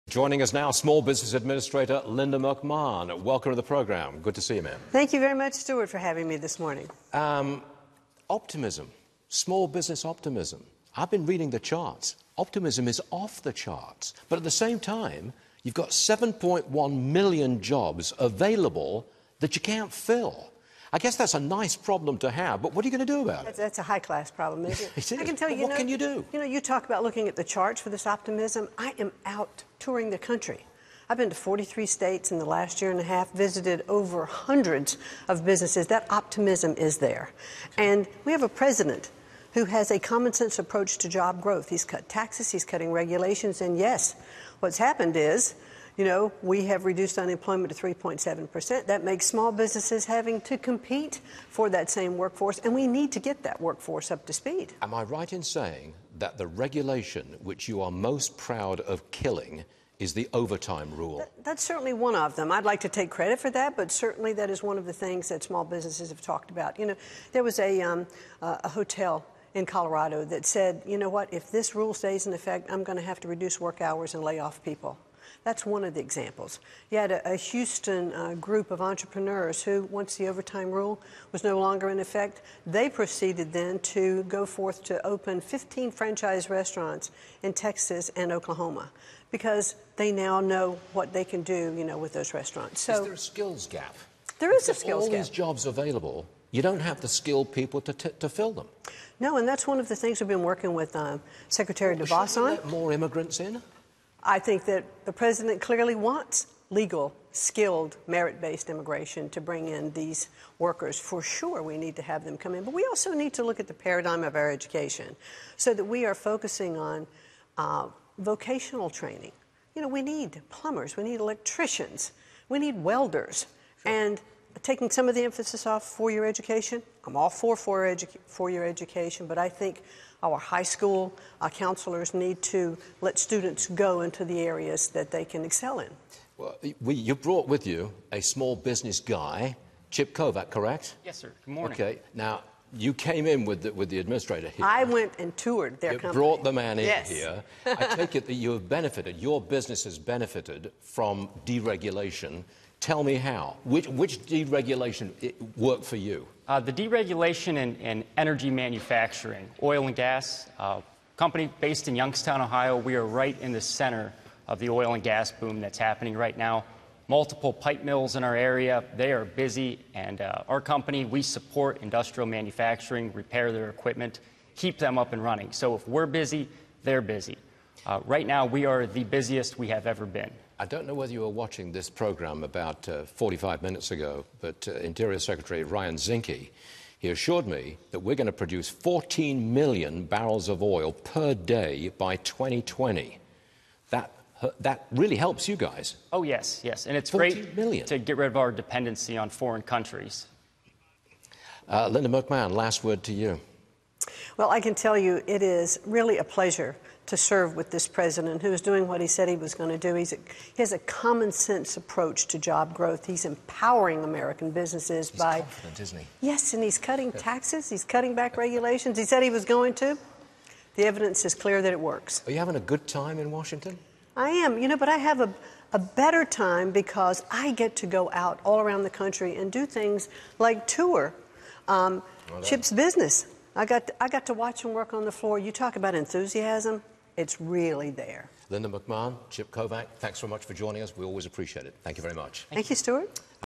Joining us now, Small Business Administrator Linda McMahon. Welcome to the program. Good to see you, ma'am. Thank you very much, Stuart, for having me this morning. Optimism, small business optimism. I've been reading the charts. Optimism is off the charts. But at the same time, you've got 7.1 million jobs available that you can't fill. I guess that's a nice problem to have, but what are you going to do about it? That's a high-class problem, isn't it? It is. I can tell you, what can you do? You talk about looking at the charts for this optimism. I am out touring the country. I've been to 43 states in the last year and a half, visited over hundreds of businesses. That optimism is there. And we have a president who has a common-sense approach to job growth. He's cut taxes, he's cutting regulations, and yes, what's happened is, we have reduced unemployment to 3.7%. That makes small businesses having to compete for that same workforce, and we need to get that workforce up to speed. Am I right in saying that the regulation which you are most proud of killing is the overtime rule? That's certainly one of them. I'd like to take credit for that, but certainly that is one of the things that small businesses have talked about. There was a hotel in Colorado that said, you know what, if this rule stays in effect, I'm going to have to reduce work hours and lay off people. That's one of the examples. You had a Houston group of entrepreneurs who, once the overtime rule was no longer in effect, they proceeded then to go forth to open 15 franchise restaurants in Texas and Oklahoma because they now know what they can do, with those restaurants. So, is there a skills gap? There is a skills gap. All these jobs available, you don't have the skilled people to fill them. No, and that's one of the things we've been working with Secretary DeVos on. Let more immigrants in? I think that the president clearly wants legal, skilled, merit-based immigration to bring in these workers. For sure, we need to have them come in. But we also need to look at the paradigm of our education so that we are focusing on vocational training. We need plumbers, we need electricians, we need welders. Sure. And taking some of the emphasis off four-year education, I'm all for four-year education, but I think our high school counselors need to let students go into the areas that they can excel in. Well, you brought with you a small business guy, Mike Kovach, correct? Yes, sir. Good morning. Okay. Now, you came in with the administrator here. I went and toured their company. You brought the man in yes. here. I take it that you have benefited, your business has benefited from deregulation. Tell me how. Which deregulation worked for you? The deregulation in energy manufacturing, oil and gas, company based in Youngstown, Ohio. We are right in the center of the oil and gas boom that's happening right now. Multiple pipe mills in our area. They are busy, and our company, we support industrial manufacturing, repair their equipment, keep them up and running. So if we're busy, they're busy. Right now, we are the busiest we have ever been. I don't know whether you were watching this program about 45 minutes ago, but Interior Secretary Ryan Zinke, he assured me that we're going to produce 14 million barrels of oil per day by 2020. That really helps you guys. Oh, yes, yes. And it's 14 great million. to get rid of our dependency on foreign countries. Linda McMahon, last word to you. Well, I can tell you it is really a pleasure to serve with this president who is doing what he said he was going to do. He has a common-sense approach to job growth. He's empowering American businesses He's by... confident, isn't he? Yes, and he's cutting taxes. He's cutting back regulations. He said he was going to. The evidence is clear that it works. Are you having a good time in Washington? I am, but I have a better time because I get to go out all around the country and do things like tour Chip's business. I got to watch him work on the floor. You talk about enthusiasm. It's really there. Linda McMahon, Mike Kovach, thanks so much for joining us. We always appreciate it. Thank you very much. Thank you, Stuart.